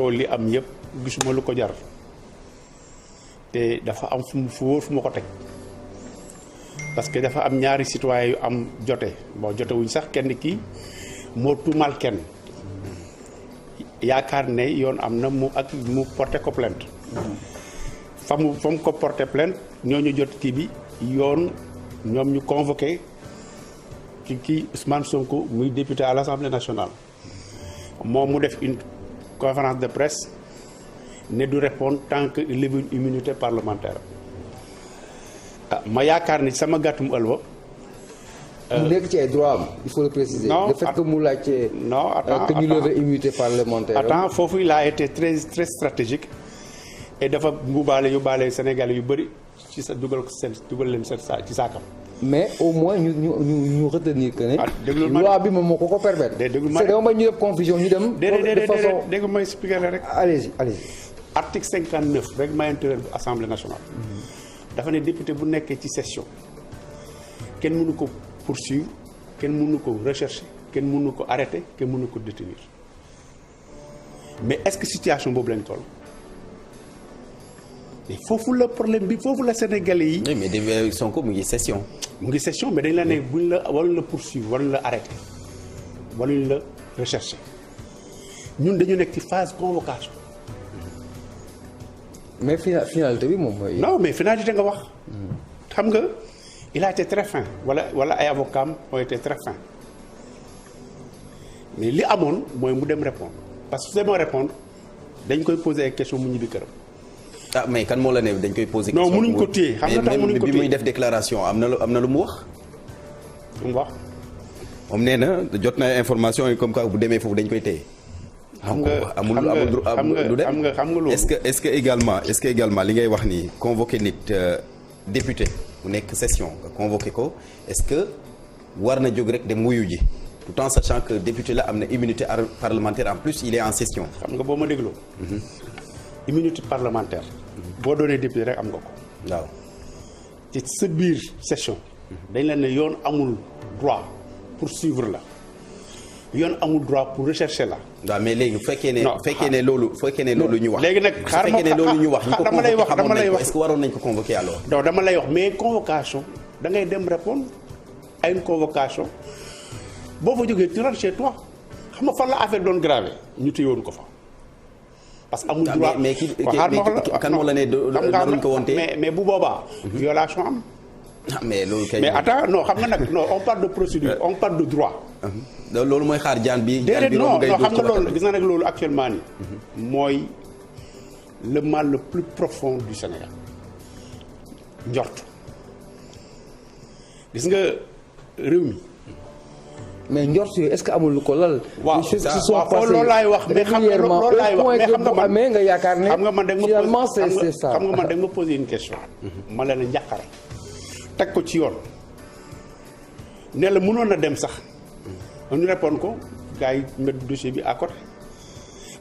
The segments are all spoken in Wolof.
coow li am yëpp gisuma lu ko jar te dafa am fu wóor fu ma ko teg parce que dafa am ñaari citoyen yu am jote bon jote wuñ sax kenn kii moo tuumal kenn yaakaar ne yoon am na mu porté ko plainte fa mu ko porté plainte ñooñu jot kii bi yoon ñoom ñu convoqué ci kii Ousmane Sonko muy député à l'Assemblée nationale moom mu def une conférence de presse ne du répondre tant que il lève une immunité parlementaire ma yaakaar ni sama gàttum ëlwa mu nekk ci ay droit am il faut le préciser. non le fait que mu laajte. non attends que ñu lever immunité parlementaire. attends foofu il a été très très stratégique et dafa yóbbaale Sénégalais yu bëri ci sa dugal leen ci saakam. mais au moins ñu retenir que ne. ma loi bi moom moo ko permettre. déglu ma c'est que ñu def confusion ñu dem. de façon dégg ma expliquer la rek. allez-y. article 59 règlement intérieur bu assemblée nationale. dafa ne député bu nekkee ci session kenn mënu ko poursuivre kenn mënu ko rechercher kenn mënu ko arrêter kenn mënu ko détenir mais est-ce que situation boobu lañ toll. mais foofu la problème bi foofu la Sénégalais yi. oui mais Sonko mu ngi session. mais dañ la ne buñ la waruñ la poursuivre waruñ la arrêter waruñ la rechercher ñun dañu nekk ci phase convocation. mais finalité bi moom mooy. non mais finalité nga wax. xam nga il a été très fin wala ay avocats ont été très fins mais li amoon mooy mu dem répondre parce que su demoo répondre dañ koy poser ay questions mu ñibbi këram. ah mais kan moo la ne dañ koy poser. non mënuñ ko téye xam nga tax mënuñ ko téye bi muy def déclaration am na lu mu wax. lu mu wax. moom nee na jot na information yi comme quoi bu demee foofu dañ koy téye. xam nga amul lu dem xam nga loolu. est-ce que également li ngay wax nii convoqué nit député mu nekk session nga convoqué ko est-ce que war na jóg rek dem wuyu ji tout en sachant que député la am na immunité parlementaire en plus il est en session. xam nga boo ma dégloo. immunité parlementaire. boo doonee député rek am nga ko. waaw ci sa biir session. dañ leen ne yoon amul droit pour suivre la. yoon amul droit pour rechercher la. waaw mais léegi bu fekkee ne loolu ñu wax. léegi nag xaaral ma dama lay wax est-ce que waroon nañ ko convoquer alors. non dama lay wax mais convocation da ngay dem répondre à une convocation boo fa jógee tu rentres chez toi xam nga fan la affaire doon grave ñu téyewoon ko fa. parce que amul droit mais kan moo la ne naruñ ko woon tee mais bu boobaa. violation am. mais loolu kay. mais attends non xam nga nag non on parle de procédure on parle de droit. loolu mooy xaar jaan bi. déedéet non xam nga loolu gis na nag loolu actuellement nii. mooy le mal le plus profond du Sénégal njort gis nga réew mi. mais njort yooyu est-ce que amul lu ko lal. waaw loolu laay wax mais xam nga loolu laay wax mais xam nga man amee nga yaakaar ne. xam nga man da nga finalement c'est ça. xam nga man da nga ma poser une question. ma leen a njàqare teg ko ci yoon ne la mënoon na dem sax ñu répondre ko gars yi mettre dossier bi à côté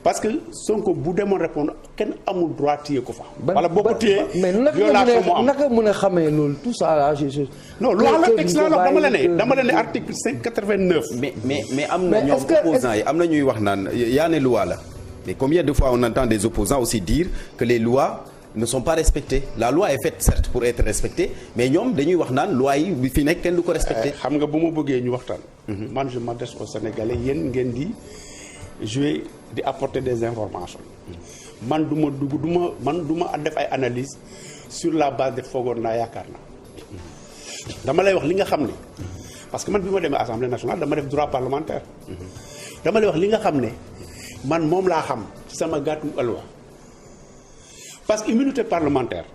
parce que Sonko bu demoon répondre kenn amul droit téye ko fa. wala boo ko téye violation moo am naka mën a xamee loolu tout ça là non loi la texte la dama la ne article 589. mais am na ñoom opposants yi am na ñuy wax naan yaa ne loi la mais combien de fois on entend des opposants aussi dire que les lois ne sont pas respectées la loi est faite certes pour être respectée mais ñoom dañuy wax naan loi yi bi fi nekk kenn du ko respecté. xam nga bu ma bëggee ñu waxtaan. man je m'adresse aux Sénégalais yéen ngeen di jouer di apporter des informations. man du ma def ay analyse sur la base de foogoon naa yaakaar naa dama lay wax li nga xam ne parce que man bi ma demee assemblée nationale dama def droit parlementaire. dama lay wax li nga xam ne man moom laa xam ci sama gàttu ëlwa parce que immunité parlementaire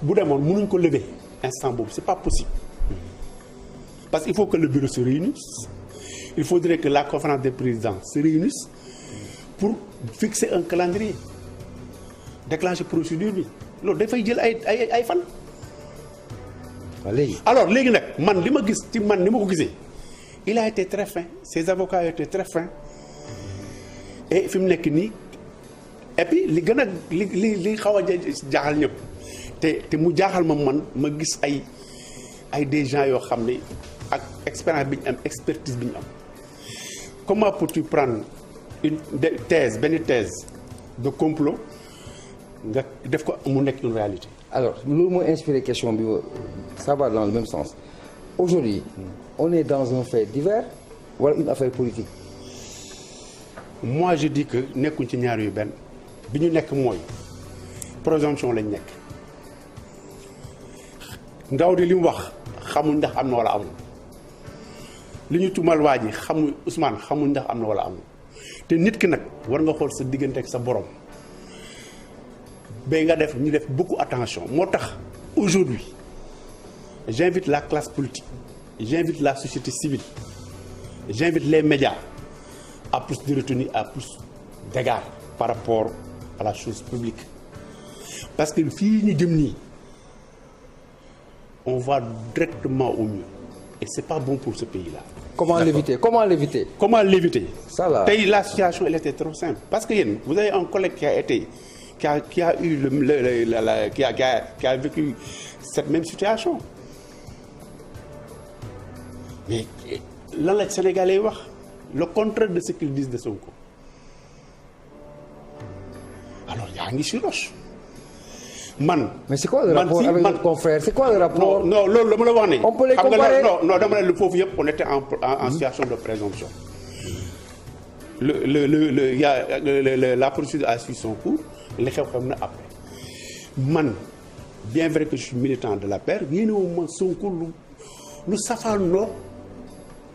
bu demoon mënuñ ko lever instant boobu c'est pas possible parce qu'il faut que le bureau se réunisse il faudrait que la conférence des présidents se réunisse pour fixer un calendrier déclencher procédure bi loolu dafay jël ay fan. alors léegi nag man li ma gis ci man ni ma ko gisee il a été très fin ses avocats ont été très fins et fi mu nekk nii et puis li gën a li xaw a jaaxal ñëpp te mu jaaxal man ma gis ay des gens yoo xam ne ak expérience bi ñu am expertise bi ñu am comment peux-tu prendre benn thèse de complot nga def ko mu nekk une réalité. alors loolu mooy inspiré question bi ça va dans le même sens aujourd'hui on est dans un fait divers wala une affaire politique. moi je dis que nekkuñ ci ñaar yu benn bi ñu nekk mooy présomption lañ nekk ndaw di li mu wax xamuñ ndax am na wala amul li ñu tuumal waa ji xamuñ Ousmane xamuñ ndax am na wala amul te nit ki nag war nga xool sa diggante ak sa borom ba nga def ñu def beaucoup attention moo tax aujourd'hui j'invite la classe politique j'invite la société civile j'invite les médias à plus de retenue, à plus d'égard par rapport à la chose publique parce que fii ñu jëm nii on va directement au mur et c'est pas bon pour ce pays-là. Comment l'éviter? Ça là. Tey la situation elle était trop simple parce que yéen vous avez un collègue qui a vécu cette même situation mais lan la Sénégalais wax le contraire de ce qu'ils disent de Sonko alors yaa ngi si roche man. mais c'est quoi le rapport avec notre confrère c'est quoi le rapport. non loolu dama la wax ne. on peut les comparer non dama ne foofu yëpp on était en situation de présomption. La procédure a suivi son cours li xew na après man bien vrai que je suis militant de l'APR yéen a ma Sonko lu safaanoo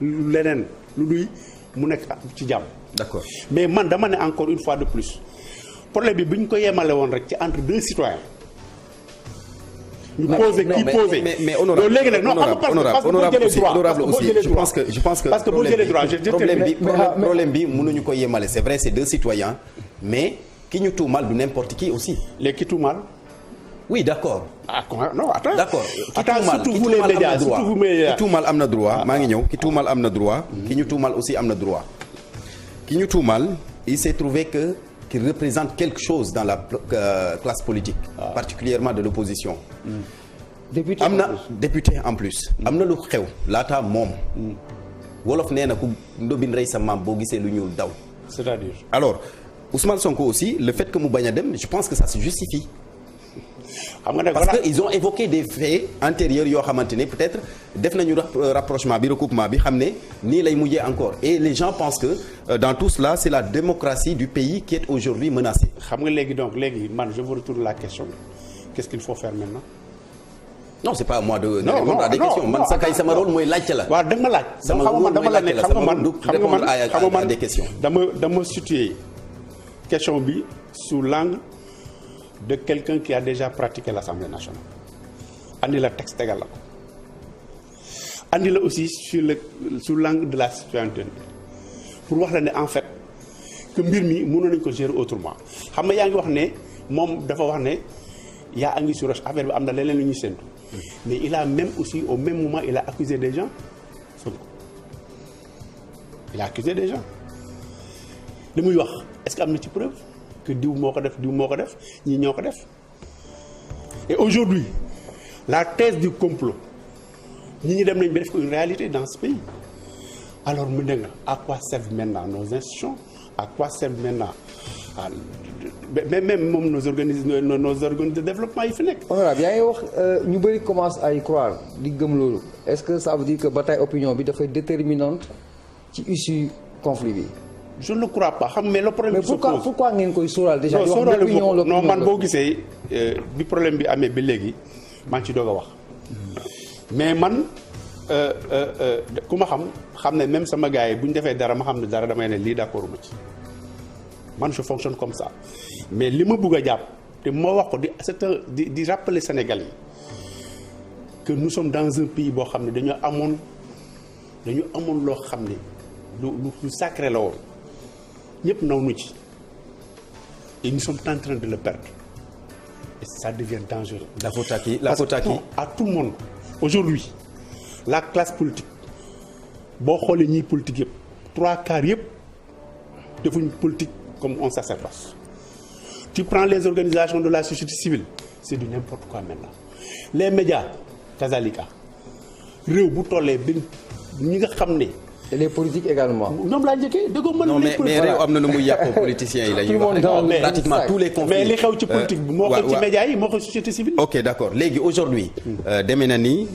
lu leneen lu duy mu nekk ci jàmm. d'accord mais man dama ne encore une fois de plus problème bi bu ñu ko yemale woon rek ci entre deux citoyens. ñu posé kii posé mais honorable léegi nag non honorable aussi je pense que parce que boo jëlee droit problème bi mënuñu ko yemale c'est vrai c'est deux citoyens mais ki ñu tuumal du n'importe qui aussi. léegi ki tuumal. oui d'accord. non attends. d'accord ki tuumal am na droit maa ngi ñëw ki tuumal am na droit. ki ñu tuumal aussi am na droit. ki ñu tuumal il s'est trouvé que qu'il représente quelque chose dans la classe politique. particulièrement de l'opposition. député am na député en plus. am na lu xew laata moom. wolof nee na ku ndobin rey sa maam boo gisee lu ñuul daw. c'est-à-dire. alors Ousmane Sonko aussi le fait que mu bañ a dem je pense que ça se justifie. parce que ils ont évoqué des faits antérieurs yoo xamante ne peut-être def nañu rapprochement bi recoupement bi xam ne nii lay mujjee encore et les gens pensent que dans tout cela c'est la démocratie du pays qui est aujourd'hui menacée. xam nga léegi man je vous retourne la question qu'est-ce qu'il faut faire maintenant. non c'est pas à moi de répondre à des questions man sa kay sama rôle mooy laajte la. waaw da nga ma laaj. sama rôle mooy laajte la sama rôle du répondre à des questions. dama situer question bi sous l'angle de quelqu'un qui a déjà pratiqué l'Assemblée nationale andi la texte tegal la ko andi la aussi sur l'angle de la citoyenneté pour wax la ne en fait que mbir mi mënoon nañu ko gérer autrement xam nga yaa ngi wax ne moom dafa wax ne yaa anguille sous roche affaire bi am na leneen lu ñuy séntu mais il a même aussi au même moment il a accusé des gens il a accusé des gens li muy wax est-ce que am na ci preuve que diw moo ko def ñii ñoo ko def et aujourd'hui la thèse du complot ñi dem nañ ba def ko une réalité dans ce pays alors mu ne nga à quoi servent maintenant nos institutions à quoi servent maintenant même moom nos organismes de développement yi fi nekk. honorable yaa ngi wax ñu bëri commence à y croire di gëm loolu est-ce que ça veut dire que bataille opinion bi dafay déterminante ci issue conflit bi. je ne le crois pas xam mais le problème. mais pourquoi ngeen koy sóoraal déjà. non man boo gisee bi problème bi amee ba léegi maa ngi ci doog a wax mais man ku ma xam ne même sama gars yi bu ñu defee dara ma xam ne dara damay ne lii d'accord ma ci man je fonctionne comme ça mais li ma bëgg a jàpp te moo wax ko di rappeler Sénégal yi que nous sommes dans un pays boo xam ne dañu amoon loo xam ne lu sacré la woon. ñëpp naw nu ci et nous sommes en train de le perdre et ça devient dangereux. La faute à qui? À tout le monde. Aujourd'hui la classe politique boo xoolee ñiy politique yëpp 3/4 yëpp defuñ politique comme un sacerdoce. Tu prends les organisations de la société civile c'est du n'importe quoi maintenant les médias kazalika réew bu tollee benn ñi nga xam ne et les politiques également. ñoom laa njëkkee dëggoo mën non mais réew am na nu muy yàqoo politiciens yi la ñuy wax pratiquement tous les conflits. mais li xew ci politique bi moo xew ci médias yi moo xew société civile. ok d'accord léegi aujourd'hui demee na ni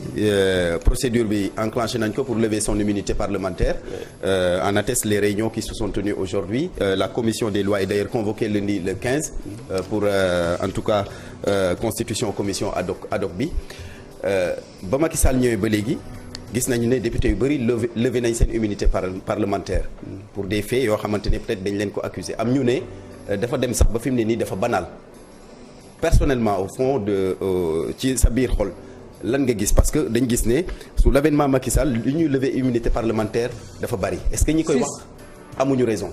procédure bi enclenché nañ ko pour lever son immunité parlementaire en atteste les réunions qui se sont tenues aujourd'hui la commission des lois est d'ailleurs convoquée lundi le 15 pour en tout cas constitution commission ad hoc bi ba Macky Sall ñëwee ba léegi gis nañu ne député yu bëri levé nañ seen immunité parlementaire pour des faits yoo xamante ne peut-être dañ leen ko accuser am ñu ne dafa dem sax ba fi mu ne nii dafa banal personnellement au fond de ci sa biir xol lan nga gis parce que dañ gis ne sous l'avènement Macky Sall li ñuy lever immunité parlementaire dafa bëri est-ce que ñi koy wax amuñu raison.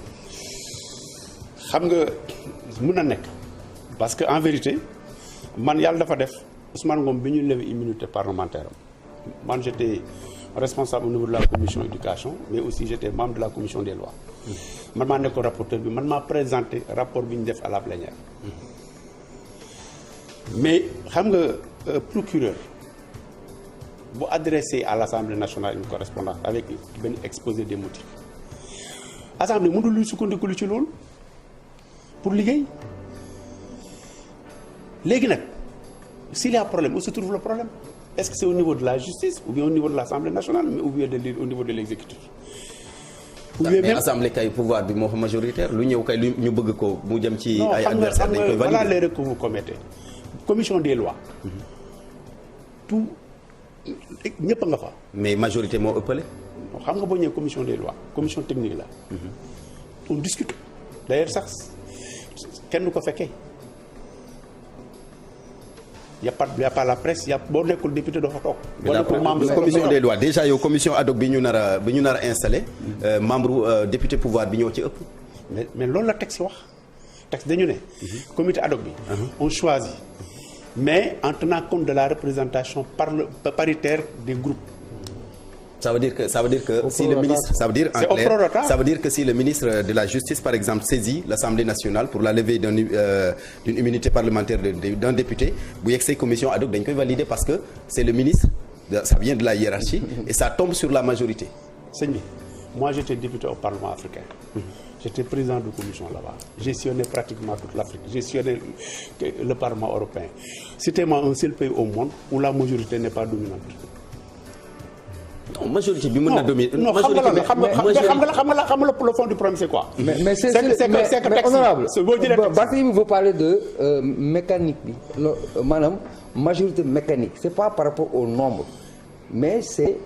xam nga mun na nekk parce que en vérité man yàlla dafa def Ousmane Ngom bi ñuy lever immunité parlementaire man j'étais responsable au niveau de la commission éducation mais aussi j'étais membre de la commission des lois man maa nekkoon rapporteur bi man maa présenté rapport bi ñu def à la plénière mais xam nga procureur bu adressé à l'Assemblée nationale une correspondance avec benn exposé des motifs assemblée mënul luy sukkandiku lu ci loolu pour liggéey léegi nag s'il y a problème où se trouve le problème est-ce que c'est au niveau de la justice ou bien au niveau de l'Assemblée nationale mais ou bien au niveau de l'exécutif ou bien mais assemblée kay pouvoir bi moo fa majoritaire lu ñëw kay lu ñu bëgg ko mu jëm ci ay adversaires dañ koy valider. voilà l'erreur que vous commettez commission des lois tout ñëpp a nga fa mais majorité moo ëppale. xam nga boo ñëwee commission des lois commission technique la on discute d'ailleurs sax kenn du ko fekkee y a pas la presse boo nekkul député doo fa toog. boo nekkul membre commission des lois déjà yow commission ad hoc bi ñu nar a installé membre député pouvoir bi ñoo ci ëpp. mais loolu la texte wax texte dañu ne. comité ad hoc bi. on choisit mais en tenant compte de la représentation paritaire des groupes. Ça veut dire que si le ministre, ça veut dire en clair, ça veut dire que si le ministre de la Justice par exemple saisit l'Assemblée nationale pour la levée d'une immunité parlementaire d'un député bu yegsee commission ad hoc dañ koy valider parce que c'est le ministre, ça vient de la hiérarchie et ça tombe sur la majorité. Sëñ bi moi j'étais député au Parlement africain. J'étais président de commission là-bas. J'ai sillonné pratiquement toute l'Afrique. J'ai sillonné le Parlement européen. C'était un seul pays au monde où la majorité n'est pas dominante. non majorité bi mën na dominer. non xam nga le fond du problème c'est quoi. mais c'est honorable Barthélémy veut parler de mécanique bi maanaam majorité mécanique c'est pas par rapport au nombre mais c'est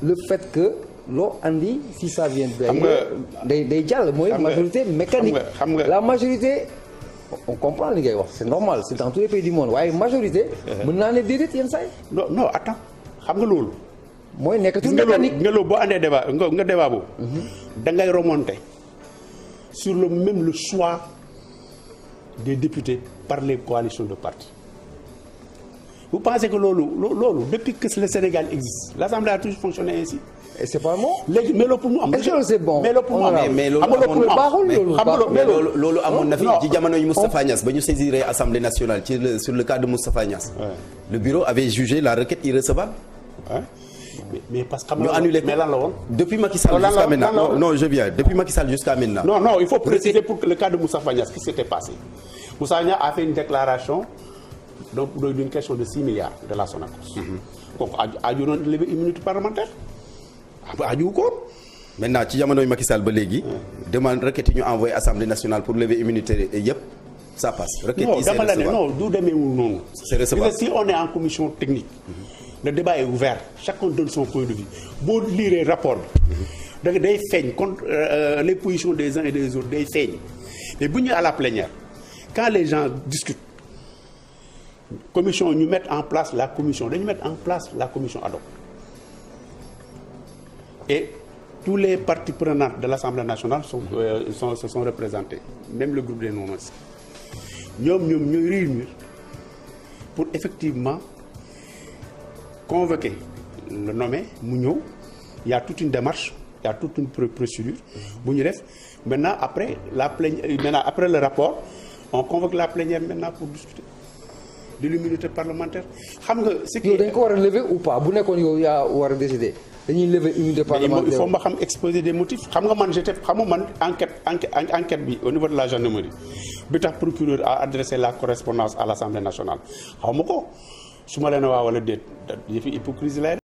le fait que loo andi si ça vient day jàll mooy majorité mécanique la majorité on comprend li ngay wax c'est normal c'est dans tous les pays du monde waaye majorité mën naa ne déedéet yenn saa yi non attends xam nga loolu mooy nekkatul mécanique nga loolu boo andee débat nga débat boobu da ngay remonter sur le choix des députés par les coalitions de partis vous pensez que loolu depuis que le Sénégal existe l'Assemblée a toujours fonctionné ainsi et c'est pas bon léegi mais loolu pour mu am est-ce que c'est bon mais loolu pour mu am mais loolu amoon na fi ci jamono yu Moustapha Niasse ba ñu saisir Assemblée nationale sur le cas de Moustapha Niasse le bureau avait jugé la requête irrecevable mais parce que ñu annulé ko mais lan la woon depuis Macky Sall jusqu'à maintenant non je viens depuis Macky Sall jusqu'à maintenant non il faut préciser pour le cas de Moustapha Niasse ce qui s'était passé Moustapha Niasse a fait une déclaration donc d'une question de 6 milliards de la Sonacos kooku aju noonu lever immunité parlementaire aju ko maintenant ci jamonoy Macky Sall ba léegi demande requête yi ñu envoyé Assemblée nationale pour lever immunité yëpp ça passe requête yi c'est recevable non du demeewul noonu c'est recevable si on est en commission technique le débat est ouvert chacun donne son point de vue boo lire rapport bi day feeñ contre les positions des uns et des autres day feeñ mais bu ñu à la plénière quand les gens discutent commission ñu mettre en place la commission dañu mettre en place la commission ad hoc et tous les parties prenantes de l'Assemblée nationale se sont représentés même le groupe des non-inscrits ñoom ñooy réunir pour effectivement convoquer le nommé mu ñëw il y a toute une démarche il y a toute une procédure bu ñu def maintenant après après le rapport on convoque la plénière maintenant pour discuter de l'immunité parlementaire xam nga. ce qui yow dañ ko war a lever ou pas bu nekkoon yow yaa war a décider dañuy lever immunité parlementaire. il faut ma xam exposer des motifs xam nga man enquête bi au niveau de la gendarmerie bi tax procureur a adressé la correspondance à l'Assemblée nationale xaw ma ko su ma leen waa wala déet yëfi hypocrisie lay